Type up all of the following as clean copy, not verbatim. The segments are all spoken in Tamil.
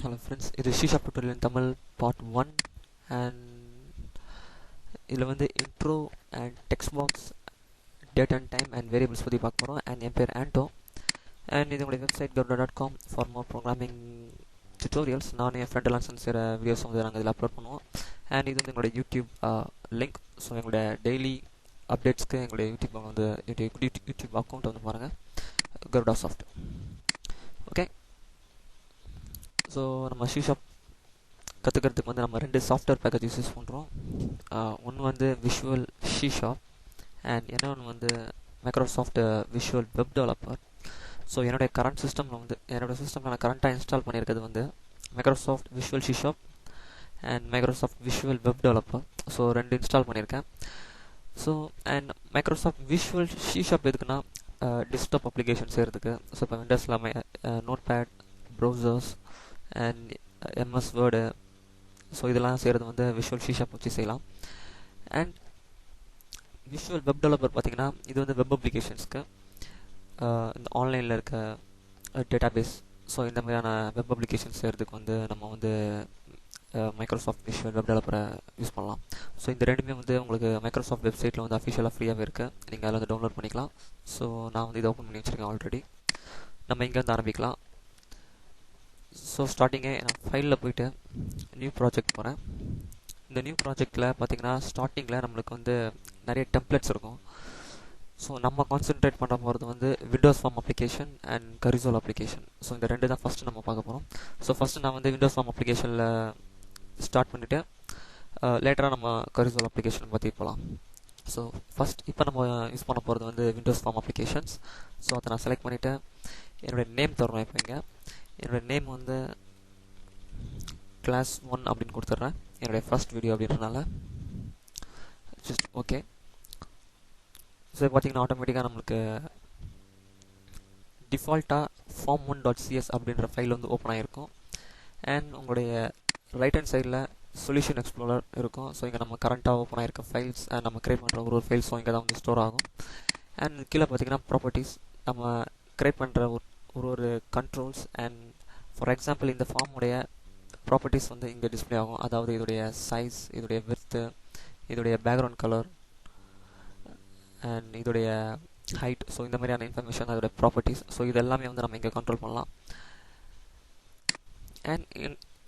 Hello friends, இது ஷீஷாப் tutorial in Tamil part 1 and இதில் வந்து intro and text box, date and time and variables பற்றி பார்க்க போகிறோம். and என் பேர் ஆண்டோ and இது உங்களுடைய website gavda.com for more programming tutorials. நான் என் ஃப்ரெண்ட் எல்லாம் செய்கிற வீடியோஸ் வந்து நாங்கள் இதில் அப்லோட் பண்ணுவோம். and இது வந்து எங்களுடைய யூடியூப் லிங்க். ஸோ எங்களுடைய டெய்லி அப்டேட்ஸ்க்கு எங்களுடைய யூடியூப் அக்கௌண்ட் வந்து பாருங்கள், gavda soft. ஓகே, ஸோ நம்ம ஷீஷாப் கற்றுக்கிறதுக்கு வந்து நம்ம ரெண்டு சாஃப்ட்வேர் பேக்கேஜஸ் யூஸ் பண்ணுறோம். ஒன்று வந்து விஷுவல் ஷீஷாப் அண்ட் இன்னொன்று வந்து Microsoft Visual Web Developer. So என்னுடைய சிஸ்டமில் நான் கரண்ட்டாக இன்ஸ்டால் பண்ணியிருக்கிறது வந்து Microsoft Visual C sharp and Microsoft Visual Web Developer. So ரெண்டு இன்ஸ்டால் பண்ணியிருக்கேன். So and Microsoft Visual C sharp எதுக்குன்னா டெஸ்க்டாப் அப்ளிகேஷன் செய்கிறதுக்கு. ஸோ இப்போ விண்டோஸில் notepad, browsers and MS word, so இதெல்லாம் செய்கிறது வந்து விஷுவல் ஷீஷாப் வச்சு செய்யலாம். அண்ட் விஷுவல் வெப் டெவலப்பர் பார்த்திங்கன்னா இது வந்து வெப் அப்ளிகேஷன்ஸ்க்கு, இந்த ஆன்லைனில் இருக்க டேட்டாபேஸ், ஸோ இந்த மாதிரியான வெப் அப்ளிகேஷன்ஸ் செய்கிறதுக்கு வந்து நம்ம வந்து மைக்ரோசாஃப்ட் விஷுவல் வெப் டெவலப்பரை யூஸ் பண்ணலாம். ஸோ இந்த ரெண்டுமே வந்து உங்களுக்கு மைக்ரோசாஃப்ட் வெப்சைட்டில் வந்து அஃபிஷியலாக ஃப்ரீயாகவே இருக்குது, நீங்கள் அதில் வந்து டவுன்லோட் பண்ணிக்கலாம். ஸோ நான் வந்து இதை ஓப்பன் பண்ணி வச்சுருக்கேன் ஆல்ரெடி. நம்ம இங்கேருந்து ஆரம்பிக்கலாம். ஸோ ஸ்டார்டிங்கே நான் ஃபைலில் போய்ட்டு நியூ ப்ராஜெக்ட் போகிறேன். இந்த நியூ ப்ராஜெக்டில் பார்த்திங்கன்னா ஸ்டார்டிங்கில் நம்மளுக்கு வந்து நிறைய டெம்ப்ளேட்ஸ் இருக்கும். ஸோ நம்ம கான்சென்ட்ரேட் பண்ண போகிறது வந்து Windows form application and console application. So இந்த ரெண்டு தான் ஃபஸ்ட்டு நம்ம பார்க்க போகிறோம். ஸோ ஃபஸ்ட்டு நான் வந்து விண்டோஸ் ஃபார்ம் அப்ளிகேஷனில் ஸ்டார்ட் பண்ணிவிட்டு லேட்டராக நம்ம கரிசோல் அப்ளிகேஷன் பற்றி போகலாம். ஸோ ஃபஸ்ட் இப்போ நம்ம யூஸ் பண்ண போகிறது வந்து விண்டோஸ் ஃபார்ம் அப்ளிகேஷன்ஸ். ஸோ அதை நான் செலக்ட் பண்ணிவிட்டு என்னுடைய நேம் தரணும். இப்போ இங்கே என்னோடய நேம் வந்து கிளாஸ் 1 அப்படின்னு கொடுத்துட்றேன், என்னுடைய ஃபர்ஸ்ட் வீடியோ அப்படின்றனால. Just okay. ஸோ பார்த்திங்கன்னா ஆட்டோமேட்டிக்காக நம்மளுக்கு டிஃபால்ட்டாக form1.cs அப்படின்ற ஃபைல் வந்து ஓப்பன் ஆகிருக்கும். அண்ட் உங்களுடைய ரைட் ஹேண்ட் சைடில் சொல்யூஷன் எக்ஸ்ப்ளோரர் இருக்கும். ஸோ இங்கே நம்ம கரண்ட்டாக ஓப்பன் ஆகிருக்க ஃபைல்ஸ் அண்ட் நம்ம கிரியேட் பண்ணுற ஒரு ஃபைல்ஸும் இங்கே தான் வந்து ஸ்டோர் ஆகும். அண்ட் கீழே பார்த்திங்கன்னா ப்ராப்பர்ட்டிஸ், நம்ம கிரியேட் பண்ணுற ஒரு கண்ட்ரோல்ஸ். அண்ட் ஃபார் எக்ஸாம்பிள் இந்த ஃபார்முடைய ப்ராப்பர்ட்டிஸ் வந்து இங்கே டிஸ்பிளே ஆகும். அதாவது இதோடைய சைஸ், இதோடைய விர்த்து, இதோடைய பேக்ரவுண்ட் கலர் அண்ட் இதோடைய ஹைட். ஸோ இந்த மாதிரியான இன்ஃபர்மேஷன் தான் இதோடைய ப்ராப்பர்ட்டிஸ். ஸோ இது எல்லாமே வந்து நம்ம இங்கே கண்ட்ரோல் பண்ணலாம். அண்ட்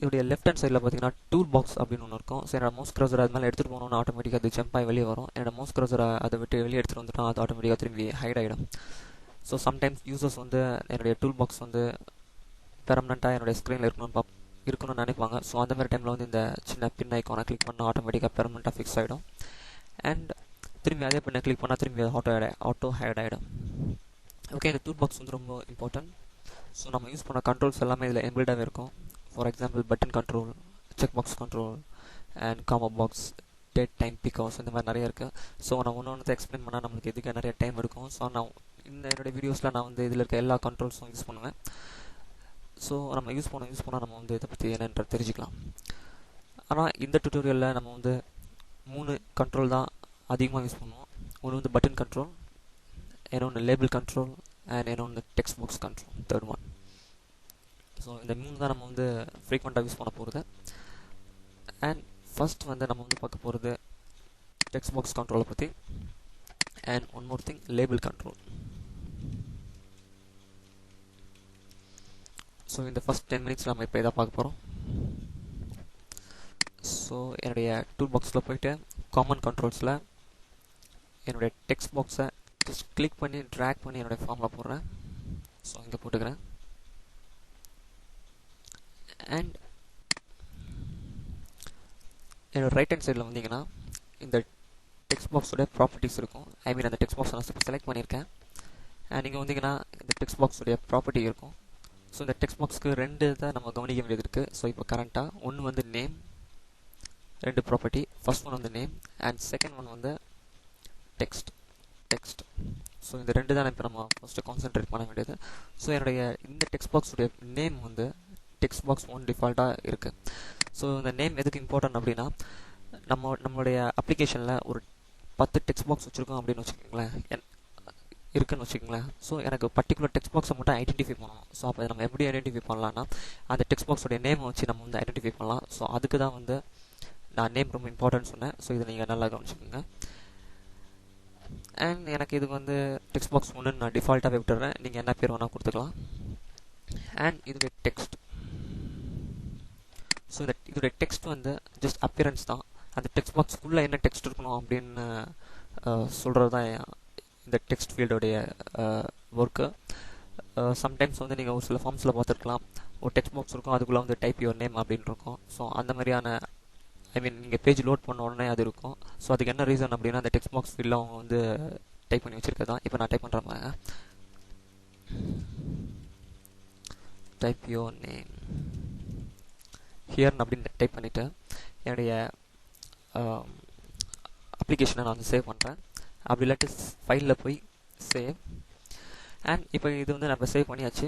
இதோடைய லெஃப்ட் ஹேண்ட் சைடில் பார்த்தீங்கன்னா டூல் பாக்ஸ் அப்படின்னு ஒன்று இருக்கும். ஸோ என்னோட மவுஸ் க்ரௌசரை அது மேலே எடுத்துகிட்டு போகணுன்னு ஆட்டோமேட்டிக்காக அது ஜம்ப் ஆகி வெளியே வரும். என்னோட மவுஸ் க்ரௌசரை அதை விட்டு வெளியே எடுத்துகிட்டு வந்துட்டோம், அது ஆட்டோமேட்டிக்காக திரும்பி ஹைட் ஆகிடும். ஸோ சம்டைம்ஸ் யூசர்ஸ் வந்து என்னுடைய டூல் பாக்ஸ் வந்து பெர்மனெண்ட்டாக என்னுடைய ஸ்க்ரீனில் இருக்கணும்னு நினைப்பாங்க. ஸோ அந்த மாதிரி டைமில் வந்து இந்த சின்ன பின் ஐக்கானை கிளிக் பண்ணால் ஆட்டோமேட்டிக்காக பெர்மனெண்ட்டாக ஃபிக்ஸ் ஆகிடும். அண்ட் திரும்பி அதே பின்னை கிளிக் பண்ணால் திரும்பி ஆட்டோ ஹைட் ஆகிடும். ஓகே, இந்த டூல் பாக்ஸ் வந்து ரொம்ப இம்பார்ட்டன்ட். ஸோ நம்ம யூஸ் பண்ண கண்ட்ரோல்ஸ் எல்லாமே இதில் எம்பில்டாகவே இருக்கும். For example button control, check box control and combo box, date, time, because, இந்த மாதிரி நிறைய இருக்குது. ஸோ நான் ஒன்று எக்ஸ்பிளைன் பண்ணால் நம்மளுக்கு இதுக்கு நிறைய டைம் எடுக்கும். ஸோ நான் என்னுடைய வீடியோஸில் நான் வந்து இதில் இருக்க எல்லா கண்ட்ரோல்ஸும் யூஸ் பண்ணுவேன். ஸோ நம்ம யூஸ் பண்ணால் நம்ம வந்து இதை பற்றி என்னென்ற தெரிஞ்சுக்கலாம். ஆனால் இந்த டியூட்டோரியலில் நம்ம வந்து 3 கண்ட்ரோல் தான் அதிகமாக யூஸ் பண்ணுவோம். ஒன்று வந்து பட்டன் கண்ட்ரோல், இன்னொன்று லேபிள் கண்ட்ரோல் அண்ட் இன்னொன்று text box control, third one. So இந்த 3 தான் நம்ம வந்து ஃப்ரீக்வெண்ட்டாக யூஸ் பண்ண போகிறது. அண்ட் ஃபர்ஸ்ட் வந்து நம்ம வந்து பார்க்க போகிறது டெக்ஸ்ட் பாக்ஸ் கண்ட்ரோலை பற்றி. And one more thing, label control. So இந்த ஃபஸ்ட் 10 மினிட்ஸ் நம்ம இப்போ இதை பார்க்க போகிறோம். ஸோ என்னுடைய டூல் பாக்ஸில் போய்ட்டு காமன் கண்ட்ரோல்ஸில் என்னுடைய டெக்ஸ்ட் பாக்ஸை ஜஸ்ட் கிளிக் பண்ணி ட்ராக் பண்ணி என்னுடைய ஃபார்மில் போடுறேன். ஸோ இங்கே போட்டுக்கிறேன். அண்ட் என்னோட ரைட் ஹேண்ட் சைடில் வந்தீங்கன்னா இந்த டெக்ஸ்ட் பாக்ஸோடைய ப்ராப்பர்ட்டிஸ் இருக்கும். அந்த டெக்ஸ்ட் பாக்ஸை நான் செலக்ட் பண்ணியிருக்கேன். அண்ட் நீங்கள் வந்தீங்கன்னா இந்த டெக்ஸ்ட் பாக்ஸோடைய ப்ராப்பர்ட்டி இருக்கும். ஸோ இந்த டெக்ஸ்ட் பாக்ஸ்க்கு 2 தான் நம்ம கவனிக்க வேண்டியது இருக்குது. ஸோ இப்போ கரண்ட்டாக ஒன்று வந்து நேம், 2 ப்ராப்பர்ட்டி. ஃபர்ஸ்ட் ஒன் வந்து நேம் அண்ட் செகண்ட் ஒன் வந்து டெக்ஸ்ட். ஸோ இந்த 2 தான் இப்போ நம்ம ஃபஸ்ட்டு கான்சென்ட்ரேட் பண்ண வேண்டியது. ஸோ என்னுடைய இந்த டெக்ஸ்ட் பாக்ஸுடைய நேம் வந்து டெக்ஸ்ட் பாக்ஸ் 1 டிஃபால்ட்டாக இருக்குது. ஸோ இந்த நேம் எதுக்கு இம்பார்ட்டன்ட் அப்படின்னா, நம்மளுடைய அப்ளிகேஷனில் ஒரு 10 டெக்ஸ்ட் பாக்ஸ் வச்சுருக்கோம் அப்படின்னு வச்சுக்கோங்களேன். இருக்குன்னு வச்சுக்கோங்களேன். ஸோ எனக்கு பர்டிகுலர் டெக்ஸ்ட் பாக்ஸை மட்டும் ஐடென்டிஃபை பண்ணணும். ஸோ அப்போ நம்ம எப்படி ஐடென்டிஃபை பண்ணலாம்னா அந்த டெக்ஸ்ட் பாக்ஸோடைய நேமை வச்சு நம்ம வந்து ஐடென்டிஃபை பண்ணலாம். ஸோ அதுக்கு தான் வந்து நான் நேம் ரொம்ப இம்பார்ட்டன்ட் சொன்னேன். ஸோ இதை நீங்கள் நல்லா கவனிச்சுக்கோங்க. அண்ட் எனக்கு இதுக்கு வந்து டெக்ஸ்ட் பாக்ஸ் ஒன்று நான் டிஃபால்ட்டாகவே விட்டுறேன். நீங்கள் என்ன பேர் வேணால் கொடுத்துக்கலாம். அண்ட் இதுடைய டெக்ஸ்ட், ஸோ இதோடைய டெக்ஸ்ட் வந்து ஜஸ்ட் அப்பியரன்ஸ் தான். அந்த டெக்ஸ்ட் பாக்ஸ்க்குள்ளே என்ன டெக்ஸ்ட் இருக்கணும் அப்படின்னு சொல்கிறது தான் இந்த டெக்ஸ்ட் ஃபீல்டோடைய ஒர்க்கு. சம்டைம்ஸ் வந்து நீங்கள் ஒரு சில ஃபார்ம்ஸில் பார்த்துருக்கலாம், ஒரு டெக்ஸ்ட் பாக்ஸ் இருக்கும், அதுக்குள்ளே வந்து டைப் யுவர் நேம் அப்படின்னு இருக்கும். ஸோ அந்த மாதிரியான நீங்கள் பேஜ் லோட் பண்ண உடனே அது இருக்கும். ஸோ அதுக்கு என்ன ரீசன் அப்படின்னா அந்த டெக்ஸ்ட் பாக்ஸ் ஃபீல்டில் அவங்க வந்து டைப் பண்ணி வச்சுருக்கது தான். இப்போ நான் டைப் பண்ணுற மாதிரி டைப் யுவர் நேம் ஹியர்னு அப்படின்னு டைப் பண்ணிவிட்டு என்னுடைய அப்ளிகேஷனை நான் வந்து சேவ் பண்ணுறேன். அப்படி இல்லாட்டி ஃபைலில் போய் சேவ். அண்ட் இப்போ இது வந்து நம்ம சேவ் பண்ணியாச்சு.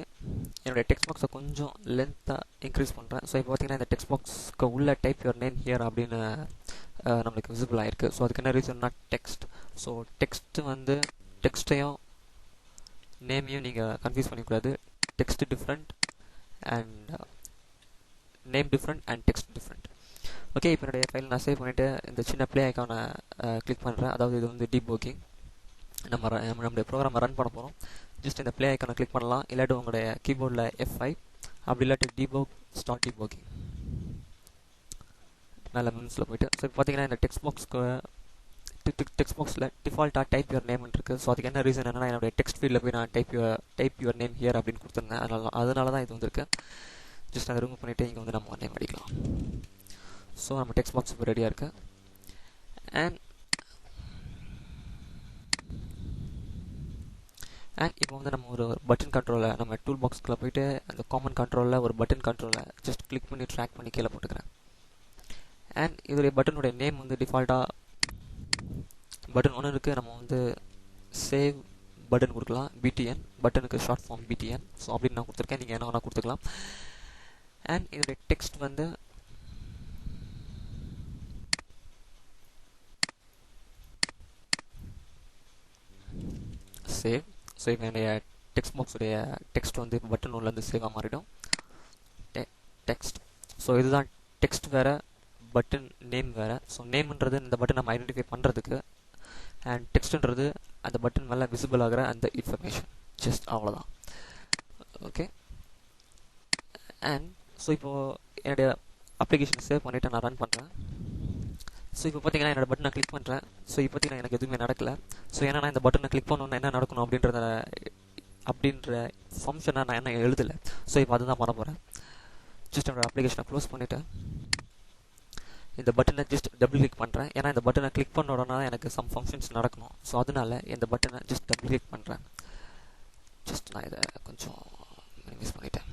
என்னுடைய டெக்ஸ்ட் பாக்ஸை கொஞ்சம் லென்த்தாக இன்க்ரீஸ் பண்ணுறேன். ஸோ இப்போ பார்த்தீங்கன்னா இந்த டெக்ஸ்ட் பாக்ஸ்க்கு உள்ள டைப் யுவர் நேம் ஹியர் அப்படின்னு நம்மளுக்கு விசிபிள் ஆகிருக்கு. ஸோ அதுக்கு என்ன ரீசன்னா டெக்ஸ்ட். ஸோ டெக்ஸ்ட்டு வந்து டெக்ஸ்ட்டையும் நேமையும் நீங்கள் கன்ஃபியூஸ் பண்ணிக்கூடாது. Text different and name different and text different. Okay, இப்போ என்னுடைய ஃபைல் நான் சேவ் பண்ணிவிட்டு இந்த சின்ன ப்ளே ஐக்கானை கிளிக் பண்ணுறேன். அதாவது இது வந்து டீபக்கிங். நம்மளுடைய ப்ரோக்ராமை ரன் பண்ண போகிறோம். ஜஸ்ட் இந்த ப்ளே ஐக்கானை கிளிக் பண்ணலாம். இல்லாட்டி உங்களுடைய கீபோர்டில் F5 அப்படி இல்லாட்டி டீபக் ஸ்டார்ட் டீபக்கிங் நல்ல மென்ஸில் போய்ட்டு. ஸோ இப்போ பார்த்தீங்கன்னா இந்த டெக்ஸ்ட் பாக்ஸில் டிஃபால்ட்டாக டைப் யுவர் நேம் இருக்குது. ஸோ அதுக்கு என்ன ரீசன் என்னன்னா என்னுடைய டெக்ஸ்ட் ஃபீல்டில் போய் நான் டைப் யுவர் நேம் ஹியர் அப்படின்னு கொடுத்துருந்தேன். அதனால தான் இது வந்துருக்கு. ஜஸ்ட் அதை ரிமூவ் பண்ணிவிட்டு இங்கே வந்து நம்ம நேம் அடிக்கலாம். ஸோ நம்ம டெக்ஸ்ட் பாக்ஸ் இப்போ ரெடியாக இருக்குது. அண்ட் இப்போ வந்து நம்ம ஒரு பட்டன் கண்ட்ரோலில் நம்ம டூல் பாக்ஸ்க்குள்ளே போய்ட்டு அந்த காமன் கண்ட்ரோலில் ஒரு பட்டன் கண்ட்ரோலில் ஜஸ்ட் கிளிக் பண்ணி ட்ராக் பண்ணி கீழே போட்டுக்கிறேன். அண்ட் இதோடைய பட்டனுடைய நேம் வந்து டிஃபால்ட்டாக பட்டன் ஒன்று இருக்குது. நம்ம வந்து சேவ் பட்டன் கொடுக்கலாம். BTN பட்டனுக்கு ஷார்ட் ஃபார்ம் BTN. ஸோ அப்படின்னு நான் கொடுத்துருக்கேன். நீங்கள் என்ன வேணால் கொடுத்துக்கலாம். அண்ட் இதோடைய டெக்ஸ்ட் வந்து சேவ். ஸோ இப்போ என்னுடைய டெக்ஸ்ட் பாக்ஸுடைய டெக்ஸ்ட் வந்து இப்போ பட்டன் ஒன்லேருந்து சேவாக மாறிடும். டெக்ஸ்ட். ஸோ இதுதான் டெக்ஸ்ட் வேறு, பட்டன் நேம் வேறு. ஸோ நேம்ன்றது இந்த பட்டன் நம்ம ஐடென்டிஃபை பண்ணுறதுக்கு, அண்ட் டெக்ஸ்ட்ன்றது அந்த பட்டன் மேலே விசிபிள் ஆகிற அந்த இன்ஃபர்மேஷன். ஜஸ்ட் அவ்வளோதான். ஓகே. அண்ட் ஸோ இப்போது என்னுடைய அப்ளிகேஷன் சேவ் பண்ணிவிட்டு நான் ரன் பண்ணுறேன். ஸோ இப்போ பார்த்தீங்கன்னா என்னோடய பட்டனை கிளிக் பண்ணுறேன். ஸோ இப்போ பார்த்தீங்கன்னா எனக்கு எதுவுமே நடக்கலை. ஸோ ஏன்னா நான் இந்த பட்டனை கிளிக் பண்ணணுன்னா என்ன நடக்கணும் அப்படின்ற ஃபங்க்ஷனை நான் என்ன எழுதலை. ஸோ இப்போ அதுதான் பண்ண போகிறேன். ஜஸ்ட் என்னோடய அப்ளிகேஷனை க்ளோஸ் பண்ணிவிட்டு இந்த பட்டனை ஜஸ்ட் டபுள் கிளிக் பண்ணுறேன். ஏன்னா இந்த பட்டனை கிளிக் பண்ண உடனே எனக்கு சம் ஃபங்க்ஷன்ஸ் நடக்கணும். ஸோ அதனால இந்த பட்டனை ஜஸ்ட் டபுள் கிளிக் பண்ணுறேன். ஜஸ்ட் நான் இதை கொஞ்சம் மினிமைஸ் பண்ணிட்டேன்.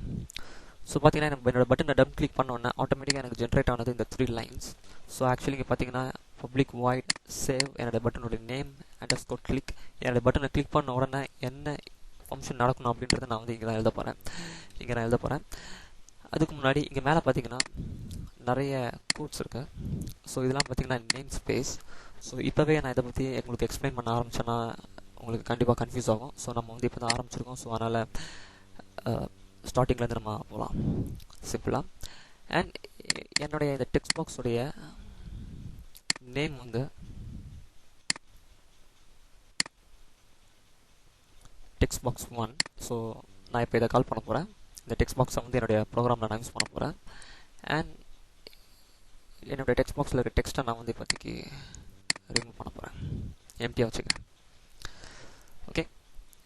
ஸோ பார்த்தீங்கன்னா எனக்கு என்னோட பட்டனை டபுள் கிளிக் பண்ணோன்னே ஆட்டோமேட்டிக்காக எனக்கு ஜென்ரேட் ஆனது இந்த 3 லைன்ஸ். ஸோ ஆக்சுவலி இங்கே பார்த்தீங்கன்னா பப்ளிக் வாய்ட் சேவ் என்னோட பட்டனோட நேம் அண்டர்ஸ்கோர் கிளிக். என்னோட பட்டனை கிளிக் பண்ண உடனே என்ன ஃபங்க்ஷன் நடக்கணும் அப்படின்றத நான் வந்து இங்கே தான் எழுத போகிறேன். அதுக்கு முன்னாடி இங்கே மேலே பார்த்தீங்கன்னா நிறைய கோட்ஸ் இருக்குது. ஸோ இதெல்லாம் பார்த்தீங்கன்னா நேம் ஸ்பேஸ். ஸோ இப்போவே நான் இதை பற்றி உங்களுக்கு எக்ஸ்பிளைன் பண்ண ஆரம்பித்தேன்னா உங்களுக்கு கண்டிப்பாக கன்ஃபியூஸ் ஆகும். ஸோ நம்ம வந்து இப்போ தான் ஆரம்பிச்சிருக்கோம். ஸோ அதனால் ஸ்டார்டிங்லேருந்து நம்ம போகலாம் சிம்பிளாக. அண்ட் என்னுடைய இந்த டெக்ஸ்ட் பாக்ஸுடைய நேம் வந்து டெக்ஸ்ட் பாக்ஸ் 1. ஸோ நான் இப்போ இதை கால் பண்ண போகிறேன். இந்த டெக்ஸ்ட் பாக்ஸை வந்து என்னுடைய ப்ரோக்ராமில் நான் யூஸ் பண்ண போகிறேன். அண்ட் என்னுடைய டெக்ஸ்ட் பாக்ஸில் இருக்க டெக்ஸ்ட்டை நான் வந்து இப்போதைக்கு ரிமூவ் பண்ண போகிறேன். எம்டியாக வச்சுக்கிறேன். ஓகே,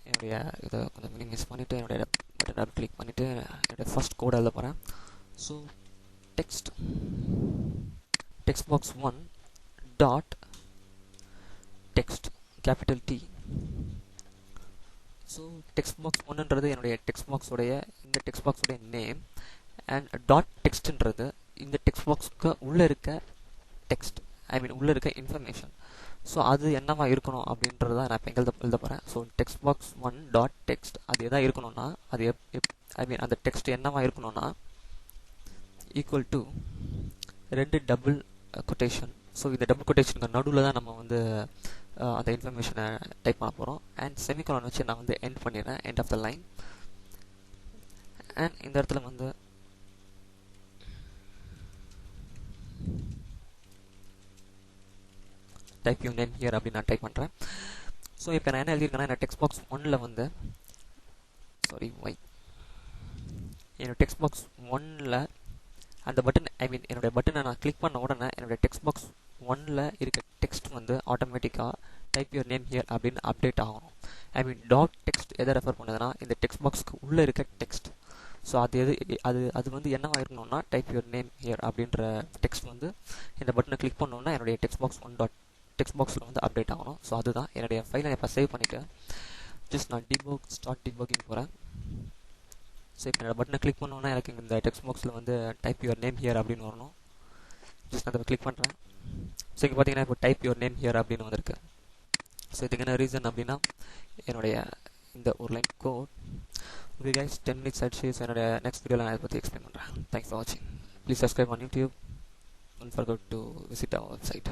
என்னுடைய இதை கொஞ்சம் மினிமைஸ் பண்ணிவிட்டு என்னுடைய பட்டனை கிளிக் பண்ணிவிட்டு என்னுடைய ஃபர்ஸ்ட் கோடை எழுத போகிறேன். So text box 1 dot text capital T. So text box 1ன்றது என்னுடைய டெக்ஸ்ட் பாக்ஸுடைய இந்த டெக்ஸ்ட் பாக்ஸுடைய நேம். அண்ட் டாட் டெக்ஸ்ட்ன்றது இந்த டெக்ஸ்ட் பாக்ஸுக்கு உள்ளே இருக்க டெக்ஸ்ட், உள்ளே இருக்க இன்ஃபர்மேஷன். ஸோ அது என்னவா இருக்கணும் அப்படின்றத நான் இப்போ எழுத போகிறேன். So text box 1 dot text அது எதாக இருக்கணும்னா அது அந்த டெக்ஸ்ட் என்னவா இருக்கணும்னா equal to 2 double quotation. So இந்த டபுள் கொட்டேஷனுக்கு நடுவில் தான் நம்ம வந்து அந்த இன்ஃபர்மேஷனை டைப் பண்ண போகிறோம். அண்ட் செமிகாலன் வச்சு நான் வந்து எண்ட் பண்ணிடுறேன், end of the line. And இந்த இடத்துல வந்து டைப் யூ நேம் ஹியர் அப்படின்னு நான் டைப் பண்ணுறேன். ஸோ இப்போ நான் என்ன எழுதியிருக்கேன்னா, என்னோட டெக்ஸ்ட் பாக்ஸ் 1ல் வந்து என்னோட டெக்ஸ்ட் பாக்ஸ் 1ல் அந்த பட்டன், என்னோடய பட்டனை நான் கிளிக் பண்ண உடனே என்னோடய டெக்ஸ்ட் பாக்ஸ் 1ல் இருக்க டெக்ஸ்ட் வந்து ஆட்டோமேட்டிக்காக டைப் யுவர் நேம் ஹியர் அப்படின்னு அப்டேட் ஆகணும். டாட் டெக்ஸ்ட் எதை ரெஃபர் பண்ணுதுன்னா, இந்த டெக்ஸ்ட் பாக்ஸ்க்கு உள்ளே இருக்க டெக்ஸ்ட். ஸோ அது வந்து என்னவாக இருக்கணும்னா, டைப் யுவர் நேம் ஹியர் அப்படின்ற டெக்ஸ்ட் வந்து இந்த பட்டனை கிளிக் பண்ணோன்னா என்னுடைய டெக்ஸ்ட் பாக்ஸ் 1 டாட் டெக்ஸ்ட் பாக்ஸில் வந்து அப்டேட் ஆகணும். ஸோ அதுதான் என்னுடைய ஃபைலை இப்போ சேவ் பண்ணிவிட்டு ஜஸ்ட் நான் ஸ்டார்ட் டிபக்கிங் போகிறேன். ஸோ இப்போ என்னோட பட்டனை கிளிக் பண்ணோன்னா எனக்கு இந்த டெக்ஸ்ட் பாக்ஸில் வந்து டைப் யுவர் நேம் ஹியர் அப்படின்னு வரணும். ஜஸ்ட் அதை கிளிக் பண்ணுறேன். ஸோ இங்கே பார்த்தீங்கன்னா இப்போ டைப் யுவர் நேம் ஹியர் அப்படின்னு வந்திருக்கு. ஸோ இதுக்கு என்ன ரீசன் அப்படின்னா, என்னுடைய இந்த ஒரு line code. Okay guys, 10 minutes ஆயிடுச்சு. ஸோ என்னோட நெக்ஸ்ட் வீடியோவில் நான் அதை பற்றி எக்ஸ்பிளைன் பண்ணுறேன். தேங்க்ஸ் ஃபார் வாட்சிங். Please subscribe on YouTube. Don't forget to visit our website.